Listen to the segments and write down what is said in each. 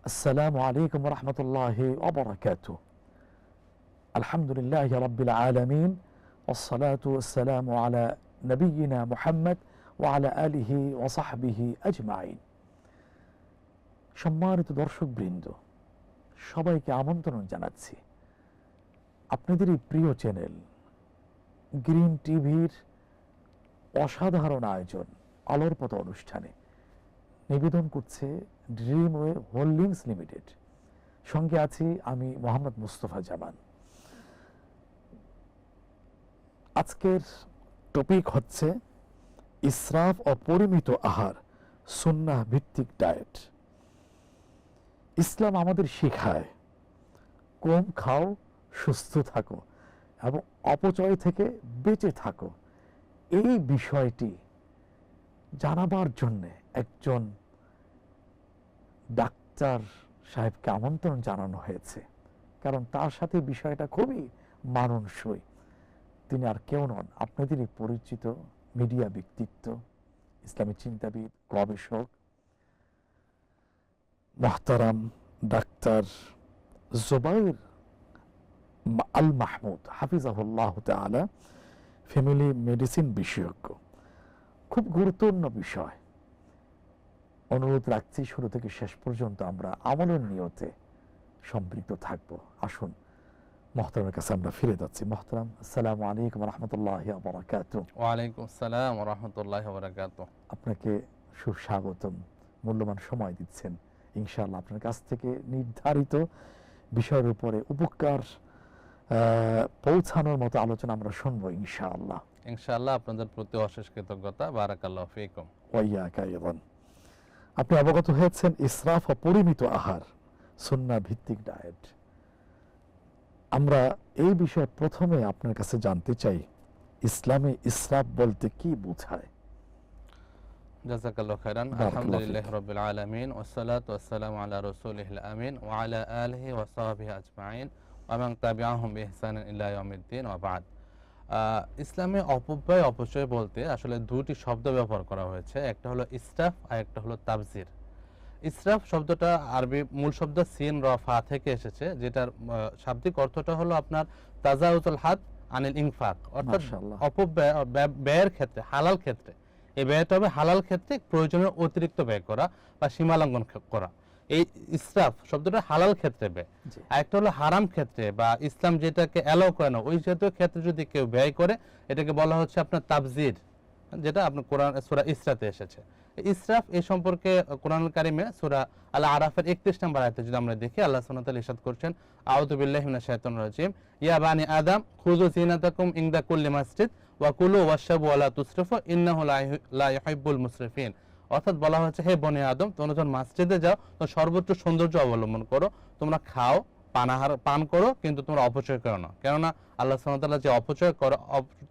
السلام عليكم ورحمة الله وبركاته. الحمد لله رب العالمين والصلاة والسلام على نبينا محمد وعلى آله وصحبه أجمعين. সম্মানিত দর্শকবৃন্দ, সবাইকে আমন্ত্রণ জানাচ্ছি আপনাদেরই প্রিয় চ্যানেল গ্রিন টিভির অসাধারণ আয়োজন আলোর পথ অনুষ্ঠানে নিবেদন করছে ড্রিমওয়ে হোল্ডিংস লিমিটেড। সঙ্গে আছি আমি মোহাম্মদ মুস্তফা জামান। আজকের টপিক হচ্ছে ইসরাফ ও পরিমিত আহার, সুন্নাহ ভিত্তিক ডায়েট। ইসলাম আমাদের শেখায় কম খাও, সুস্থ থাকো এবং অপচয় থেকে বেঁচে থাকো। এই বিষয়টি জানাবার জন্যে একজন ডাক্তার সাহেবকে আমন্ত্রণ জানানো হয়েছে, কারণ তার সাথে বিষয়টা খুবই মানানসই। তিনি আর কেউ নন, আপনাদেরই পরিচিত মিডিয়া ব্যক্তিত্ব, ইসলামী চিন্তাবিদ, গবেষক, মুহতারাম ডাক্তার জুবাইর আল মাহমুদ হাফিজাহুল্লাহ তাআলা, ফ্যামিলি মেডিসিন বিশেষজ্ঞ। খুব গুরুত্বপূর্ণ বিষয়। অনুরোধ রাখছি শুরু থেকে শেষ পর্যন্ত আমরা আমলের নিয়তে সম্পৃক্ত থাকব। আসুন মুহতারামের কাছে আমরা ফিরে যাচ্ছি। মুহতারাম, আসসালামু আলাইকুম ওয়া রাহমাতুল্লাহি ওয়া বারাকাতুহু। ওয়া আলাইকুম আসসালাম ওয়া রাহমাতুল্লাহি ওয়া বারাকাতুহু। আপনাকে সুস্বাগতম, মূল্যবান সময় দিচ্ছেন। ইনশাআল্লাহ আপনার কাছ থেকে নির্ধারিত বিষয়ের উপরে উপকার পৌঁছানোর মতো আলোচনা আমরা শুনবো ইনশাআল্লাহ। ইনশাআল্লাহ আপনাদের প্রতি অশেষ কৃতজ্ঞতা। বারাকাল্লাহু ফীকুম। ওয়া ইয়াকা আইদান। আপনি অবগত হয়েছেন ইসরাফ ও পরিমিত আহার, সুন্নাহ ভিত্তিক ডায়েট। আমরা এই বিষয়ে প্রথমে আপনার কাছে জানতে চাই, ইসলামে ইসরাফ বলতে কি বোঝায়? জাযাকাল্লাহু খাইরান। আলহামদুলিল্লাহি রাব্বিল আলামিন ওয়াসসালাতু ওয়াসসালামু আলা রাসূলিহিল আমিন ওয়া আলা আলিহি ওয়া সাহবিহি আজমাইন ওয়া মান তাবিআহুম বিইহসানিন ইলা ইয়াউমিদ্দিন ওয়া বা'দ। ইসলামে অপব্যয় অপচয় বলতে আসলে দুটি শব্দ ব্যবহার করা হয়েছে, একটা হলো ইসরাফ আর একটা হলো তাবজির। ইসরাফ শব্দটা আরবি মূল শব্দ সিন র ফা থেকে এসেছে, যেটার শাব্দিক অর্থটা হলো আপনার তাজাউজুল হাদ আনিল ইনফাক, অর্থাৎ অপব্যয়, ব্যয়ের ক্ষেত্রে, হালাল ক্ষেত্রে। এই ব্যয়টা হবে হালাল ক্ষেত্রে প্রয়োজনের অতিরিক্ত ব্যয় করা বা সীমালঙ্ঘন করা। এই ইসরাফ শব্দটা হালাল ক্ষেত্রে ব্যয়। আরেকটা হলো হারাম ক্ষেত্রে বা ইসলাম যেটাকে অ্যালাউ করে না ওই জাতীয় ক্ষেত্রে যদি কেউ ব্যয় করে, এটাকে বলা হচ্ছে আপনার তাবজির, যেটা আপনার কোরআন সূরা ইসরাতে এসেছে। ইসরাফ এই সম্পর্কে কোরআনুল কারীমে সূরা আল আরাফের 31 নম্বর আয়াতে যদি আমরা দেখি, আল্লাহ সুবহানাহু ওয়া তাআলা ইরশাদ করছেন, আউযু বিল্লাহি মিনাশ শাইতানির রাজিম, ইয়া বানি আদম খুযু যিনাতাকুম ইনদা কুল্লি মাসজিদ ওয়া কুলু ওয়াশরাবু ওয়া লা তুসরিফু ইন্নাহু লা ইউহিব্বুল মুসরিফিন। অর্থাৎ বলা হচ্ছে, হে বনি আদম, তোমরা যখন মসজিদে যাও তো সর্বোচ্চ সৌন্দর্য অবলম্বন করো, তোমরা খাও, পান করো, কিন্তু তোমরা অপচয় করো না, কেননা আল্লাহ সুবহানাহু ওয়া তাআলা যে অপচয় করে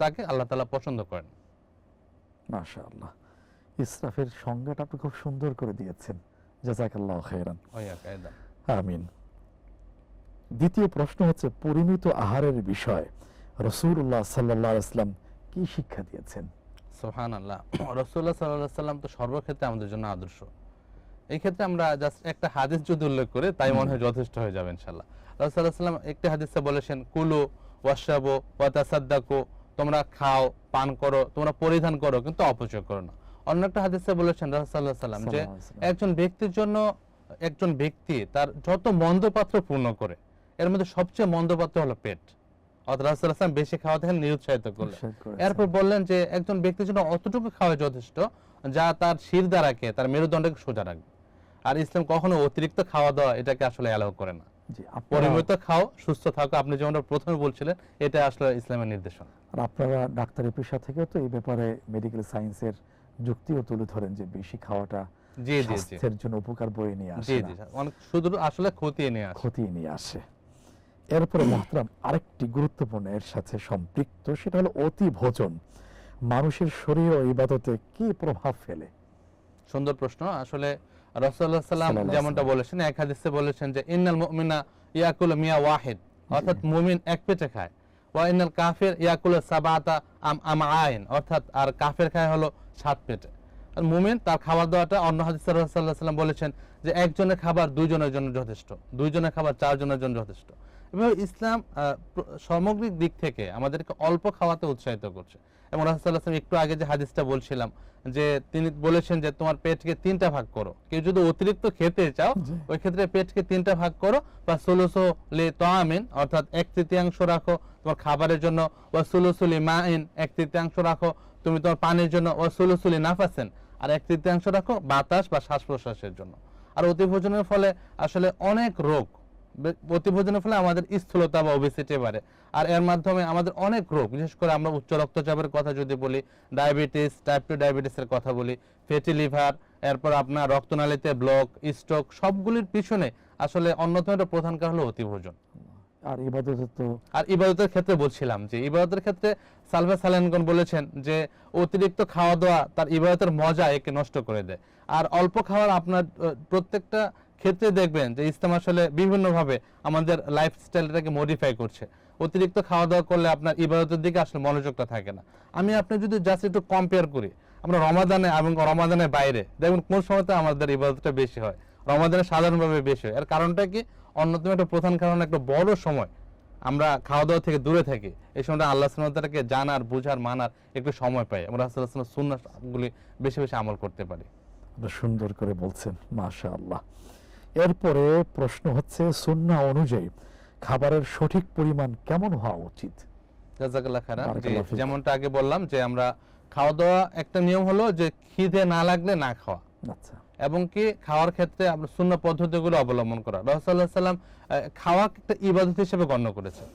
তাকে আল্লাহ তাআলা পছন্দ করেন। মাশাআল্লাহ, ইসরাফের সংজ্ঞাটা আপনি খুব সুন্দর করে দিয়েছেন। জাযাকাল্লাহু খাইরান। আমিন। দ্বিতীয় প্রশ্ন হচ্ছে পরিমিত আহারের বিষয় রাসূলুল্লাহ সাল্লাল্লাহু আলাইহি ওয়াসাল্লাম কি শিক্ষা দিয়েছেন? সুবহানাল্লাহ। রাসূলুল্লাহ সাল্লাল্লাহু আলাইহি ওয়াসাল্লাম তো সর্বক্ষেত্রে আমাদের জন্য আদর্শ। এই ক্ষেত্রে আমরা জাস্ট একটা হাদিস যদি উল্লেখ করি তাই মনে হয় যথেষ্ট হয়ে যাবে ইনশাআল্লাহ। রাসূলুল্লাহ সাল্লাল্লাহু আলাইহি ওয়াসাল্লাম একটি হাদিসে বলেছেন, কুলু ওয়াশরাবু ওয়া তাসাদ্দাকু, তোমরা খাও, পান করো, তোমরা পরিধান করো, কিন্তু অপচয় করো না। অন্য একটা হাদিসে বলেছেন রাসূলুল্লাহ সাল্লাল্লাহু আলাইহি ওয়াসাল্লাম যে একজন ব্যক্তির জন্য, একজন ব্যক্তি তার যত মন্দ পাত্র পূর্ণ করে, এর মধ্যে সবচেয়ে মন্দ পাত্র হলো পেট। অর্থাৎ রাসূলুল্লাহ সাল্লাল্লাহু আলাইহি ওয়াসাল্লাম বেশি খাওয়া থেকে নিরুৎসাহিত করলেন। এরপর বললেন যে একজন ব্যক্তির জন্য অতটুকু খাওয়া যথেষ্ট যা তার শির দ্বারাকে, তার মেরুদণ্ডকে সোজা রাখবে। আর ইসলাম কখনো অতিরিক্ত খাওয়া দাওয়া এটাকে আসলে অ্যালাউ করে না। পরিমিত খাও, সুস্থ থাকো, আপনি যেমনটা প্রথমে বলছিলেন, এটা আসলে ইসলামের নির্দেশনা। আর আপনারা ডাক্তারি পেশা থেকেও তো এই ব্যাপারে মেডিকেল সায়েন্সের যুক্তিও তুলে ধরেন যে বেশি খাওয়াটা স্বাস্থ্যের জন্য উপকার বয়ে নিয়ে আসে না, অনেক শুধু আসলে ক্ষতি নিয়ে আসে। এরপরে মুহতারাম, আরেকটি গুরুত্বপূর্ণ এর সাথে সম্পৃক্ত, সেটা হলো অতি ভোজন মানুষের শরীর ও ইবাদতে কি প্রভাব ফেলে? সুন্দর প্রশ্ন। আসলে রাসূলুল্লাহ সাল্লাল্লাহু আলাইহি ওয়াসাল্লাম যেমনটা বলেছেন, এক হাদিসে বলেছেন যে ইন্নাল মুমিনা ইয়াকুলু মিয়া ওয়াহিদ, অর্থাৎ মুমিন এক পেটে খায়, ওয়া ইন্নাল কাফির ইয়াকুলু সাবাতা আমআইন, অর্থাৎ আর কাফের খায় হলো 7 পেটে। আর মুমিন তার খাবার দাওয়াটা, অন্য হাদিসে রাসূলুল্লাহ সাল্লাল্লাহু আলাইহি ওয়াসাল্লাম বলেছেন যে একজনের খাবার দুইজনের জন্য যথেষ্ট, দুইজনের খাবার চারজনের জন্য যথেষ্ট। এভাবে ইসলাম সামগ্রিক দিক থেকে আমাদেরকে অল্প খাওয়াতে উৎসাহিত করছে। এবং রাসূলুল্লাহ সাল্লাল্লাহু আলাইহি ওয়াসাল্লাম একটু আগে যে হাদিসটা বলছিলাম যে তিনি বলেছেন যে তোমার পেটকে 3টা ভাগ করো, কেউ যদি অতিরিক্ত খেতে চাও ওই ক্ষেত্রে পেটকে 3টা ভাগ করো, বা সুলুসু লি তাআমিন অর্থাৎ 1/3 রাখো তোমার খাবারের জন্য, ওয়া সুলুসু লি মাইন 1/3 রাখো তুমি তোমার পানির জন্য, ওয়া সুলুসু লি নাফাসিন আর 1/3 রাখো বাতাস বা শ্বাস প্রশ্বাসের জন্য। আর অতিভোজনের ফলে আসলে অনেক রোগ, অতিভোজনের ফলে আমাদের স্থূলতা বা ওবেসিটি বাড়ে, আর এর মাধ্যমে আমাদের অনেক রোগ, বিশেষ করে আমরা উচ্চ রক্তচাপের কথা যদি বলি, ডায়াবেটিস, টাইপ 2 ডায়াবেটিসের কথা বলি, ফ্যাটি লিভার, এরপর আপনার রক্তনালীতে ব্লক, স্ট্রোক, সবগুলির পিছনে আসলে অন্যতম একটা প্রধান কারণ হলো অতিভোজন। আর ইবাদতের ক্ষেত্রে বলছিলাম যে ইবাদতের ক্ষেত্রে সালভা সালানগণ বলেছেন যে অতিরিক্ত খাওয়া দাওয়া তার ইবাদতের মজা একে নষ্ট করে দেয়। আর অল্প খাওয়ার আপনার প্রত্যেকটা ক্ষেত্রে দেখবেন যে ইসলাম আসলে বিভিন্নভাবে আমাদের লাইফস্টাইলটাকে মডিফাই করছে। অতিরিক্ত খাওয়া দাওয়া করলে আপনার ইবাদতের দিকে আসলে মনোযোগটা থাকে না। আমি আপনি যদি জাস্ট একটু কম্পেয়ার করি, আমরা রমাদানে এবং রমাদানের বাইরে দেখুন কোন সময়তে আমাদের ইবাদতটা বেশি হয়, রমাদানে সাধারণভাবে বেশি হয়। এর কারণটা কি? অন্যতম একটা প্রধান কারণ, একটা বড় সময় আমরা খাওয়া দাওয়া থেকে দূরে থাকি, এই সময়টা আল্লাহ সুবহানাহু ওয়া তাআলাকে জানার, বুঝার, মানার একটু সময় পাই, আমরা রাসূলুল্লাহ সাল্লাল্লাহু আলাইহি ওয়াসাল্লামের সুন্নাহগুলি বেশি বেশি আমল করতে পারি। সুন্দর করে বলছেন, মাশাআল্লাহ। এরপরে প্রশ্ন হচ্ছে সুন্নাহ অনুযায়ী খাবারের সঠিক পরিমাণ কেমন হওয়া উচিত? জাযাকাল্লাহ খাইরান। যেমনটা আগে বললাম যে আমরা খাওয়া দাওয়া একটা নিয়ম হলো যে খিদে না লাগলে না খাওয়া, আচ্ছা, এবং কি খাওয়ার ক্ষেত্রে আমরা সুন্নাহ পদ্ধতিগুলো অবলম্বন করা। রাসূলুল্লাহ সাল্লাল্লাহু আলাইহি ওয়াসাল্লাম খাওয়া একটা ইবাদত হিসেবে গণ্য করেছেন,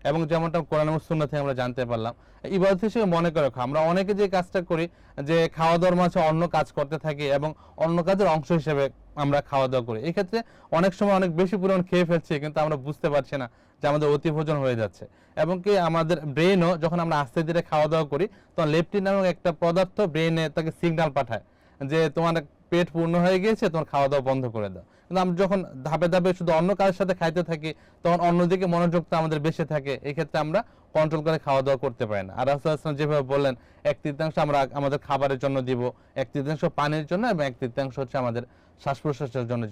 এবং যেমনটা কোরআন এবং সুন্নাহ থেকে আমরা জানতে পারলাম ইবাদত হিসেবে মনে করে রাখা। আমরা অনেকে যে কাজটা করি যে খাওয়া দাওয়ার মাঝে অন্য কাজ করতে থাকি এবং অন্য কাজের অংশ হিসেবে আমরা খাওয়া দাওয়া করি, এই ক্ষেত্রে অনেক সময় অনেক বেশি পরিমাণ খেয়ে ফেলছি কিন্তু আমরা বুঝতে পারছি না যে আমাদের অতিভোজন হয়ে যাচ্ছে। এবং কি আমাদের ব্রেনও যখন আমরা আস্তে ধীরে খাওয়া দাওয়া করি তখন লেপটিন নামক একটা পদার্থ ব্রেনে তাকে সিগন্যাল পাঠায় যে তোমার পেট পূর্ণ হয়ে গিয়েছে, তোমার খাওয়া দাওয়া বন্ধ করে দাও। কিন্তু আমরা যখন ধাপে ধাপে শুধু অন্য কাজের সাথে খাইতে থাকি তখন অন্যদিকে মনোযোগটা আমাদের বেশি থাকে, এই ক্ষেত্রে আমরা কন্ট্রোল করে খাওয়া দাওয়া করতে পারি না। আর রাসূলুল্লাহ সাল্লাল্লাহু আলাইহি ওয়াসাল্লাম যেভাবে বললেন 1/3 আমরা আমাদের খাবারের জন্য দিব, 1/3 পানির জন্য, এবং 1/3 হচ্ছে আমাদের শ্বাস প্রশ্বাসের জন্য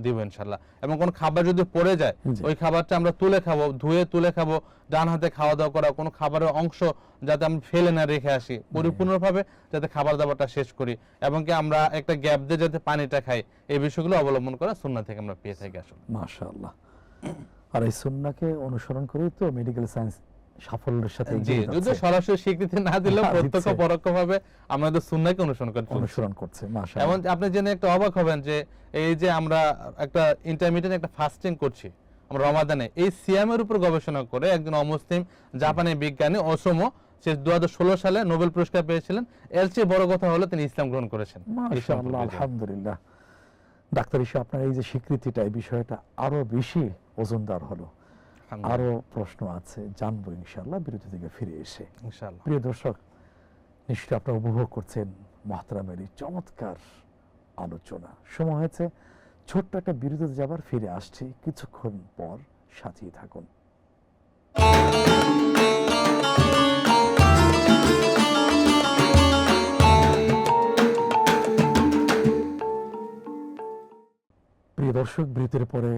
দিব ইনশাআল্লাহ। এবং কোন খাবার যদি পড়ে যায় ওই খাবারটা আমরা তুলে খাবো, ধুয়ে তুলে খাবো, ডান হাতে খাওয়া দাওয়া করা, কোনো খাবারের অংশ যাতে আমরা ফেলে না রেখে আসি, পরিপূর্ণভাবে যাতে খাবার দাবারটা শেষ করি, এবং কি আমরা একটা গ্যাপ দিয়ে যাতে পানিটা খাই, এই বিষয়গুলো অবলম্বন করা সুন্নাহ থেকে আমরা পেয়ে থাকি আসলে। মাশাআল্লাহ। আর এই সুন্নাহকে অনুসরণ করেই তো মেডিকেল সায়েন্স সাফল্যের সাথে জি, যদি সরাসরি স্বীকৃতি না দিলেও প্রত্যক্ষ পরোক্ষভাবে আমাদের সুন্নাহকে অনুসরণ করছে। মাশাআল্লাহ। এবং আপনি জেনে একটা অবাক হবেন যে এই যে আমরা একটা ইন্টারমিডিয়েট একটা ফাস্টিং করছি আমরা রমাদানে, এই সিয়ামের উপর গবেষণা করে একজন অমুসলিম জাপানি বিজ্ঞানী ওসামো, সে 2016 সালে নোবেল পুরস্কার পেয়েছিলেন। এর চেয়ে বড় কথা হলো তিনি ইসলাম গ্রহণ করেছেন। মাশাআল্লাহ, আলহামদুলিল্লাহ। ডাক্তার হিসেবে আপনার এই যে স্বীকৃতিটা, এই বিষয়টা আরো বেশি ওজনদার হলো। আরো প্রশ্ন আছে, জানবো ইনশাআল্লাহ বিরতি থেকে ফিরে এসে। ইনশাআল্লাহ। প্রিয় দর্শক, নিশ্চয়ই আপনারা উপভোগ করছেন মুহতারামের এই চমৎকার আলোচনা। সময় হয়েছে ছোট্ট একটা বিরতিতে যাবার, ফিরে আসছি কিছুক্ষণ পর, সাথেই থাকুন। প্রিয় দর্শক, বিরতির পরে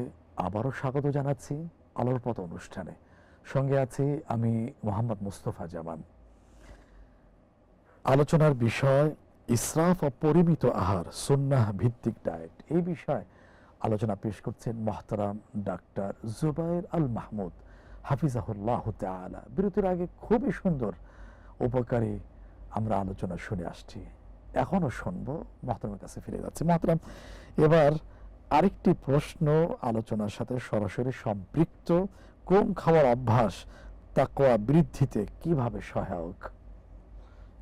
আবারও স্বাগত জানাচ্ছি আলোর পথ অনুষ্ঠানে। সঙ্গে আছি আমি মোহাম্মদ মুস্তফা জামান। আলোচনার বিষয় ইসরাফ ও পরিমিত আহার, সুন্নাহ ভিত্তিক ডায়েট। এই বিষয়ে আলোচনা পেশ করছেন মুহতারাম ডাক্তার জুবায়ের আল মাহমুদ হাফিজাহুল্লাহ তাআলা। বিরতির আগে খুবই সুন্দর উপকারী আমরা আলোচনা শুনে আসছি, এখনো শুনবো। মুহতারামের কাছে ফিরে যাচ্ছি। মুহতারাম, এবার আরেকটি প্রশ্ন আলোচনার সাথে সরাসরি সম্পৃক্ত। কম খাওয়ার অভ্যাস তাকওয়া বৃদ্ধিতে কিভাবে সহায়ক?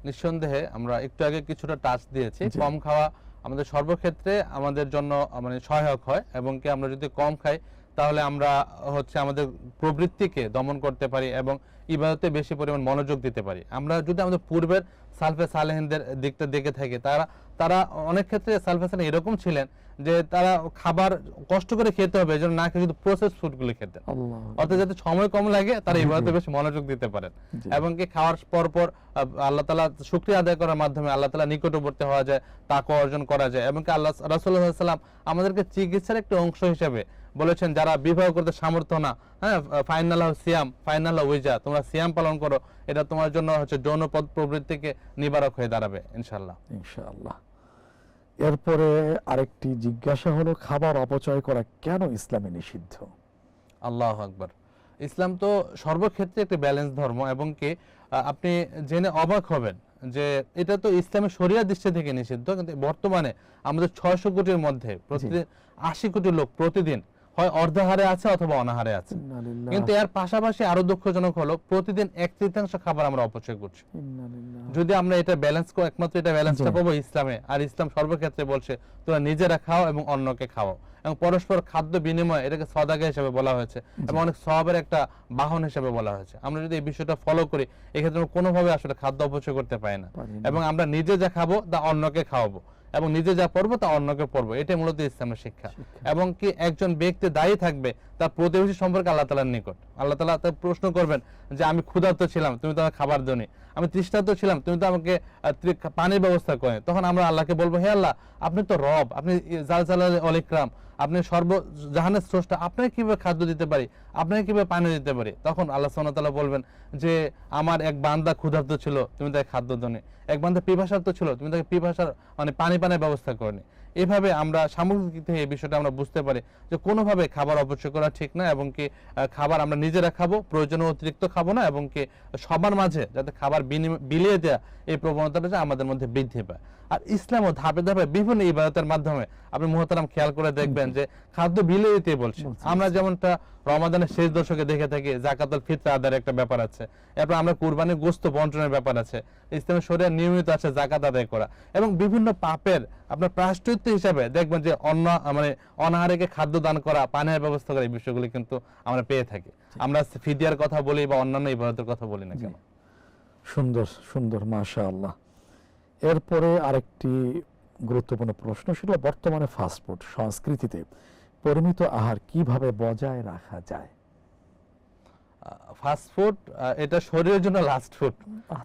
নিঃসন্দেহে আমরা একটু আগে কিছুটা টাচ দিয়েছি, কম খাওয়া আমাদের সর্বক্ষেত্রে আমাদের জন্য মানে সহায়ক হয়, এবং কি আমরা যদি কম খাই তাহলে আমরা হচ্ছে আমাদের প্রবৃত্তিকে দমন করতে পারি এবং ইবাদতে বেশি পরিমাণ মনোযোগ দিতে পারি। আমরা যদি আমাদের পূর্বের সালফে সালেহিনদের দিকটা দেখে থাকি, তারা তারা অনেক ক্ষেত্রে সালফে সালেহ এরকম ছিলেন যে তারা খাবার কষ্ট করে খেতে হবে, এজন্য না খেয়ে শুধু প্রসেস ফুডগুলো খেতেন, আল্লাহ, অর্থাৎ যাতে সময় কম লাগে তারা জি, ইবাদতে জি। বেশি মনোযোগ দিতে পারেন। জি। এবং কি খাওয়ার পর পর আল্লাহ তাআলা শুকরিয়া আদায় করার মাধ্যমে আল্লাহ তাআলা নিকটবর্তী হওয়া যায়, তাকওয়া অর্জন করা যায়। এবং কি আল্লাহ রাসূলুল্লাহ সাল্লাল্লাহু আলাইহি ওয়াসাল্লাম আমাদেরকে চিকিৎসার একটা অংশ হিসেবে বলেছেন, যারা বিবাহ করতে সামর্থ্য না, হ্যাঁ, ফাইনাল সিয়াম ফাইনাল উইজা, তোমরা সিয়াম পালন করো, এটা তোমার জন্য হচ্ছে যৌন প্রবৃত্তিকে নিবারক হয়ে দাঁড়াবে ইনশাআল্লাহ। ইনশাআল্লাহ। এরপরে আরেকটি জিজ্ঞাসা হলো, খাবার অপচয় করা কেন ইসলামে নিষিদ্ধ? আল্লাহু আকবার। ইসলাম তো সর্বক্ষেত্রে একটি ব্যালেন্স ধর্ম, এবং কি আপনি জেনে অবাক হবেন যে এটা তো ইসলামের শরিয়া দৃষ্টি থেকে নিষিদ্ধ, কিন্তু বর্তমানে আমাদের 600 কোটির মধ্যে প্রতিদিন 80 কোটি লোক প্রতিদিন হয় অর্ধাহারে আছে অথবা অনাহারে আছে। ইন্না লিল্লাহ, কিন্তু এর পাশাপাশি আরো দুঃখজনক হলো প্রতিদিন 1/3 খাবার আমরা অপচয় করছি। ইন্না লিল্লাহ। যদি আমরা এটা ব্যালেন্স করে, একমাত্র এটা ব্যালেন্সটা জি। পাবো ইসলামে। আর ইসলাম সর্বক্ষেত্রে বলছে তোমরা নিজেরা খাও এবং অন্যকে খাও, এবং পরস্পর খাদ্য বিনিময়, এটাকে সদাকা হিসেবে বলা হয়েছে এবং অনেক সওয়াবের একটা বাহন হিসেবে বলা হয়েছে। আমরা যদি এই বিষয়টা ফলো করি, এক্ষেত্রে আমরা কোনোভাবে আসলে খাদ্য অপচয় করতে পারি না, পারি না। এবং আমরা নিজে যা খাবো তা অন্যকে খাওয়াবো, এবং নিজে যা পড়বো তা অন্যকে পড়বো, এটাই মূলত ইসলামের শিক্ষা। এবং কি একজন ব্যক্তি দায়ী থাকবে তার প্রতিবেশী সম্পর্কে আল্লাহ তাআলার নিকট। আল্লাহ তাআলা তার প্রশ্ন করবেন যে আমি ক্ষুধার্ত ছিলাম, তুমি তো আমাকে খাবার দাওনি, আমি তৃষ্ণার্ত ছিলাম, তুমি তো আমাকে পানির ব্যবস্থা করেন। তখন আমরা আল্লাহকে বলবো, হে আল্লাহ, আপনি তো রব, আপনি জাল জালাল ওয়াল ইকরাম, আপনি সর্বজাহানের স্রষ্টা, আপনাকে কিভাবে খাদ্য দিতে পারি, আপনাকে কিভাবে পানি দিতে পারি? তখন আল্লাহ সুবহানাহু ওয়া তাআলা বলবেন যে আমার এক বান্দা ক্ষুধার্ত ছিল, তুমি তাকে খাদ্য দাওনি, এক বান্দা পিপাসার্ত ছিল, তুমি তাকে পিপাসার মানে পানির ব্যবস্থা করনি। এভাবে আমরা সামগ্রিক দিক থেকে এই বিষয়টা আমরা বুঝতে পারি যে কোনোভাবে খাবার অপচয় করা ঠিক না, এবং কি খাবার আমরা নিজেরা খাবো, প্রয়োজনীয় অতিরিক্ত খাবো না, এবং কি সবার মাঝে যাতে খাবার বিলিয়ে দেয়া এই প্রবণতাটা আমাদের মধ্যে বৃদ্ধি পায়। আর ইসলামও ধাপে ধাপে বিভিন্ন ইবাদতের মাধ্যমে আপনি মুহতারাম খেয়াল করে দেখবেন যে খাদ্য বিলিয়ে দিতে বলছে। আমরা যেমনটা রমাদানের শেষ দশকে দেখে থাকি যাকাতুল ফিতর আদায়ের একটা ব্যাপার আছে, এরপর আমরা কুরবানির গোশত বন্টনের ব্যাপার আছে, ইসলামের শরিয়া নিয়মিত আছে জাকাত আদায় করা, এবং বিভিন্ন পাপের আপনার প্রায়শ্চিত্ত হিসাবে দেখবেন যে অনাহারেকে খাদ্য দান করা, পানির ব্যবস্থা করা, এই বিষয়গুলি কিন্তু আমরা পেয়ে থাকি। আমরা ফিদিয়ার কথা বলি বা অন্যান্য ইবাদতের কথা বলি না কেন। সুন্দর সুন্দর, মাশাআল্লাহ। এরপরে আরেকটি গুরুত্বপূর্ণ প্রশ্ন, সেটা বর্তমানে ফাস্টফুড সংস্কৃতিতে পরিমিত আহার কিভাবে বজায় রাখা যায়? ফাস্ট ফুড এটা শরীরের জন্য লাস্ট ফুড,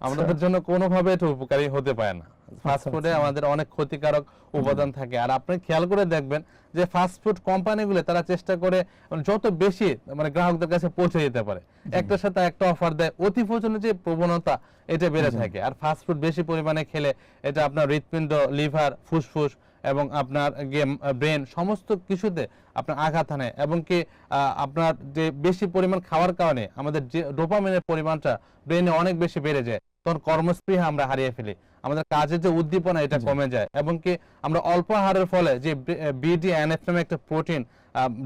আমাদের জন্য কোনোভাবে এটা উপকারী হতে পারে না। ফাস্ট ফুডে আমাদের অনেক ক্ষতিকারক উপাদান থাকে। আর আপনি খেয়াল করে দেখবেন যে ফাস্ট ফুড কোম্পানিগুলো তারা চেষ্টা করে যত বেশি গ্রাহকদের কাছে পৌঁছে যেতে পারে, একটার সাথে একটা অফার দেয়, অতি প্রচলনের যে প্রবণতা এটা বেড়ে থাকে। আর ফাস্ট ফুড বেশি পরিমাণে খেলে এটা আপনার হৃৎপিণ্ড, লিভার, ফুসফুস এবং আপনার ব্রেন সমস্ত কিছুতে আপনার আঘাত আনে, এবং কি আপনার যে বেশি পরিমাণ খাওয়ার কারণে আমাদের যে ডোপামিনের পরিমাণটা ব্রেনে অনেক বেশি বেড়ে যায়, তখন কর্মস্পৃহা আমরা হারিয়ে ফেলি, আমাদের কাজের যে উদ্দীপনা এটা কমে যায়, এবং কি আমরা অল্প আহারের ফলে যে BDNF নামে একটা প্রোটিন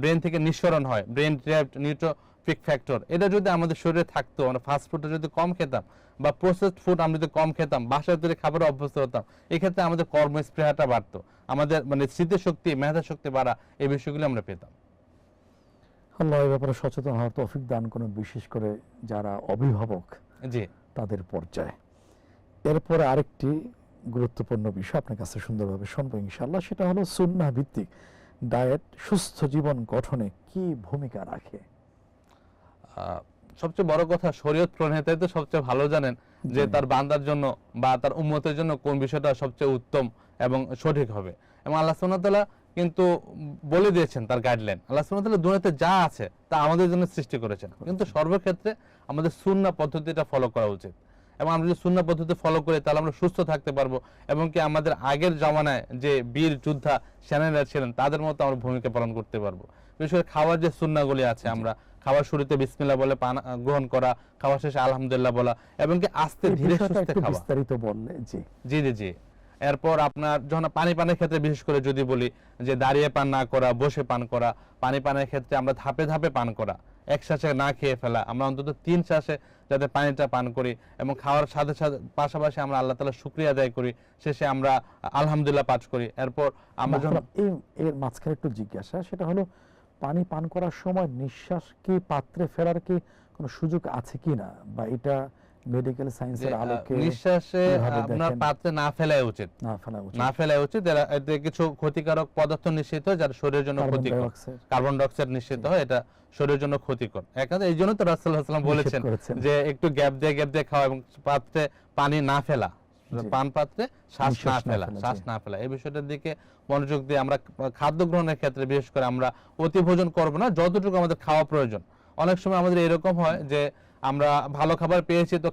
ব্রেন থেকে নিঃসরণ হয়, ব্রেন ড্রাইভড নিউট্রোফিক ফ্যাক্টর, এটা যদি আমাদের শরীরে থাকতো, আমরা ফাস্ট ফুডটা যদি কম খেতাম বা প্রসেসড ফুড আমরা যদি কম খেতাম, বাসায় তৈরি খাবারে অভ্যস্ত হতাম, এক্ষেত্রে আমাদের কর্মস্পৃহাটা বাড়তো, আমাদের স্মৃতিশক্তি, মেধা শক্তি বাড়া, এই বিষয়গুলো আমরা পেতাম। আল্লাহ এই ব্যাপারে সচেতন হওয়ার তৌফিক দান করুন, বিশেষ করে যারা অভিভাবক জি, তাদের পর্যায়ে। এরপরে আরেকটি গুরুত্বপূর্ণ বিষয় আপনার কাছে সুন্দরভাবে শুনবো ইনশাআল্লাহ, সেটা হলো সুন্নাহ ভিত্তিক ডায়েট সুস্থ জীবন গঠনে কি ভূমিকা রাখে? সবচেয়ে বড় কথা, শরীয়ত প্রণেতাই তো সবচেয়ে ভালো জানেন যে তার বান্দার জন্য বা তার উম্মতের জন্য কোন বিষয়টা সবচেয়ে উত্তম এবং সঠিক হবে। এবং আল্লাহ সুবহানাহু ওয়া তাআলা কিন্তু বলে দিয়েছেন তার গাইডলাইন। আল্লাহ সুবহানাহু ওয়া তাআলা দুনিয়াতে যা আছে তা আমাদের জন্য সৃষ্টি করেছেন, কিন্তু সর্বক্ষেত্রে আমাদের সুন্নাহ পদ্ধতিটা ফলো করা উচিত। এবং আমরা যদি সুন্নাহ পদ্ধতি ফলো করি তাহলে আমরা সুস্থ থাকতে পারবো, এবং কি আমাদের আগের জামানায় যে বীর যোদ্ধা সেনারা ছিলেন তাদের মতো আমরা ভূমিকা পালন করতে পারবো। বিশেষ করে খাওয়ার যে সুন্নাহগুলি আছে, আমরা খাওয়ার শুরুতে বিসমিল্লাহ বলে পান গ্রহণ করা, খাওয়ার শেষে আলহামদুলিল্লাহ বলা, এবং কি আস্তে ধীরে সুস্থে খাওয়া। বিস্তারিত বললে। জি জি জি জি। এরপর আপনার যখন পানের ক্ষেত্রে বিশেষ করে যদি বলি যে দাঁড়িয়ে পান না করা, বসে পান করা, পানের ক্ষেত্রে আমরা ধাপে ধাপে পান করা, এক শ্বাসে না খেয়ে ফেলা, আমরা অন্তত 3 শ্বাসে যাতে পানিটা পান করি, এবং খাওয়ার সাথে সাথে পাশাপাশি আমরা আল্লাহ তাআলার শুকরিয়া আদায় করি, শেষে আমরা আলহামদুলিল্লাহ পাঠ করি। এরপর আমরা যখন এর মাঝখানে একটু জিজ্ঞাসা, সেটা হলো পানি পান করার সময় নিঃশ্বাস কি পাত্রে ফেরার কি কোনো সুযোগ আছে কিনা, বা এটা মেডিকেল যে সায়েন্সের আলোকে নিঃশ্বাসে কিভাবে আপনার দেখেন? পাত্রে না ফেলাই উচিত, না ফেলা উচিত। না ফেলাই উচিত। এতে কিছু ক্ষতিকারক পদার্থ নিঃসৃত হয় যারা শরীরের জন্য কার্বন ক্ষতিকর। ডাইঅক্সাইড কার্বন ডাই অক্সাইড নিঃসৃত হয়, এটা শরীরের জন্য ক্ষতিকর। একান্ত এই জন্য তো রাসূলুল্লাহ সাল্লাল্লাহু আলাইহি ওয়াসাল্লাম বলেছেন করেছেন। যে একটু গ্যাপ দিয়ে খাওয়া এবং পাত্রে পানি না ফেলা, জি। পান পাত্রে শ্বাস না নিঃশ্বাস না ফেলা, ফেলা, শ্বাস জি। না ফেলা। এই বিষয়টার দিকে মনোযোগ দিয়ে আমরা খাদ্য গ্রহণের ক্ষেত্রে বিশেষ করে আমরা অতি ভোজন করব না, যতটুকু আমাদের খাওয়া প্রয়োজন। অনেক সময় আমাদের এরকম হয় যে আমরা ভালো খাবার পেয়েছি তো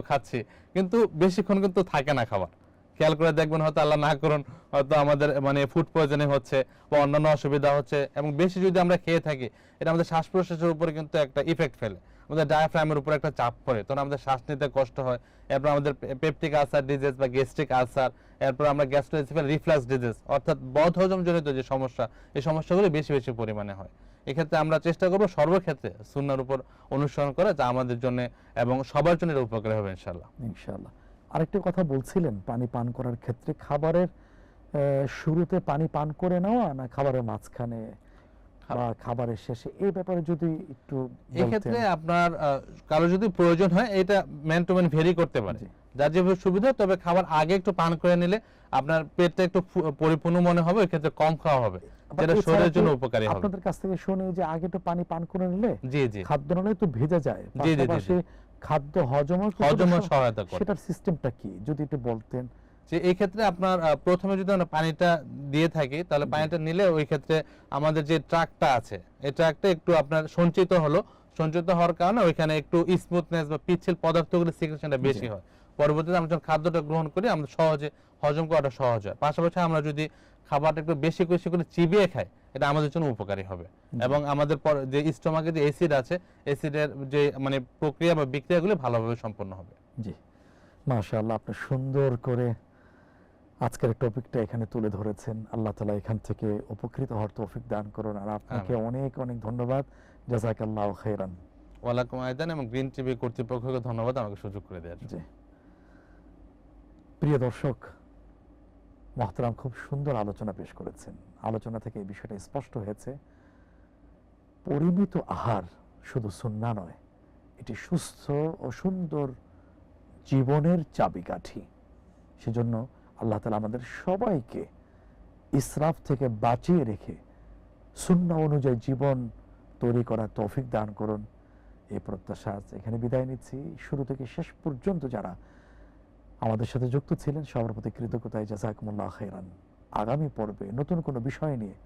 খাচ্ছি, কিন্তু বেশিক্ষণ কিন্তু থাকে না খাবার। খেয়াল করে দেখবেন হয়তো আল্লাহ না করুন হয়তো আমাদের মানে ফুড পয়জনিং হচ্ছে বা অন্যান্য অসুবিধা হচ্ছে, এবং বেশি যদি আমরা খেয়ে থাকি এটা আমাদের শ্বাস প্রশ্বাসের উপরে কিন্তু একটা ইফেক্ট ফেলে, আমাদের ডায়াফ্রামের উপর একটা চাপ পড়ে, তখন আমাদের শ্বাস নিতে কষ্ট হয়। এরপর আমাদের পেপটিক আলসার ডিজিজ বা গ্যাস্ট্রিক আলসার, এরপর আমরা গ্যাস্ট্রোএসোফেজিয়াল রিফ্লাক্স ডিজিজ অর্থাৎ বদহজম জনিত যে সমস্যা, এই সমস্যাগুলো বেশি পরিমাণে হয়। এক্ষেত্রে আমরা চেষ্টা করব সর্বক্ষেত্রে সুন্নাহর উপর অনুসরণ করা, যা আমাদের জন্য এবং সবার জন্য উপকারী হবে ইনশাআল্লাহ। ইনশাআল্লাহ। আরেকটা কথা বলছিলেন পানি পান করার ক্ষেত্রে, খাবারের শুরুতে পানি পান করে নেওয়া না খাবারের মাঝখানে বা খাবারের শেষে, এই ব্যাপারে যদি একটু এই ক্ষেত্রে বলতেন। আপনার কারো যদি প্রয়োজন হয় এটা ম্যান টু ম্যান ভেরি করতে পারে, জি। যার যেভাবে সুবিধা। তবে খাবার আগে একটু পান করে নিলে আপনার পেটটা একটু পরিপূর্ণ মনে হবে, ওই ক্ষেত্রে কম খাওয়া হবে, আবার যেটা এছাড়া শরীরের কি জন্য উপকারী হবে। আপনাদের কাছ থেকে শুনি যে আগে তো পানি পান করে নিলে জি জি খাদ্য নালে তো ভেজে যায়, জি, জি, জি। পাশাপাশি খাদ্য হজমও সহায়তা করে। সেটার সিস্টেমটা কি যদি একটু বলতেন। যে এই ক্ষেত্রে আপনার প্রথমে যদি আমরা পানিটা দিয়ে থাকি তাহলে পানিটা নিলে ওই ক্ষেত্রে আমাদের যে ট্রাকটা আছে এই ট্রাকটা একটু আপনার সঞ্চিত হওয়ার কারণে ওইখানে একটু স্মুথনেস বা পিচ্ছিল পদার্থগুলো সিক্রেশনটা বেশি হয়। পরবর্তীতে আমরা যখন খাদ্যটা গ্রহণ করি আমরা সহজে হজম করাটা সহজ হয়। পাশাপাশি আমরা যদি খাবারটা একটু বেশি করে চিবিয়ে খাই এটা আমাদের জন্য উপকারী হবে, এবং আমাদের যে স্টোমাকে যে অ্যাসিড আছে অ্যাসিডের যে মানে প্রক্রিয়া বা বিক্রিয়াগুলো ভালোভাবে সম্পন্ন হবে। জি, মাশাআল্লাহ, আপনি সুন্দর করে আজকের টপিকটা এখানে তুলে ধরেছেন। আল্লাহ তাআলা এখান থেকে উপকৃত হওয়ার তৌফিক দান করুন। আর আপনাকে অনেক অনেক ধন্যবাদ। জাযাকাল্লাহু খাইরান। ওয়ালাইকুম আইদান এবং গ্রিন টিভি কর্তৃপক্ষকে ধন্যবাদ আমাকে সুযোগ করে দেওয়ার জন্য। জি, প্রিয় দর্শক মহতারাম খুব সুন্দর আলোচনা পেশ করেছেন। আলোচনা থেকে এই বিষয়টা স্পষ্ট হয়েছে, পরিমিত আহার শুধু সুন্নাহ নয়, এটি সুস্থ ও সুন্দর জীবনের চাবিকাঠি। সেজন্য আল্লাহ তাআলা আমাদের সবাইকে ইসরাফ থেকে বাঁচিয়ে রেখে সুন্নাহ অনুযায়ী জীবন তৈরি করার তৌফিক দান করুন, এই প্রত্যাশা আছে। এখানে বিদায় নিচ্ছি। শুরু থেকে শেষ পর্যন্ত যারা আমাদের সাথে যুক্ত ছিলেন সবার প্রতি কৃতজ্ঞতায় জাযাকুমুল্লাহ খাইরান। আগামী পর্বে নতুন কোনো বিষয় নিয়ে,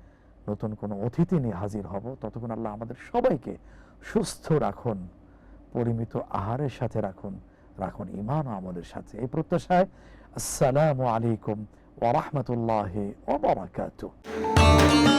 নতুন কোনো অতিথি নিয়ে হাজির হব। ততক্ষণ আল্লাহ আমাদের সবাইকে সুস্থ রাখুন, পরিমিত আহারের সাথে রাখুন ঈমান ও আমলের সাথে। এই প্রত্যাশায় আসসালামু আলাইকুম ওয়া রাহমাতুল্লাহি ওয়া বারাকাতুহু।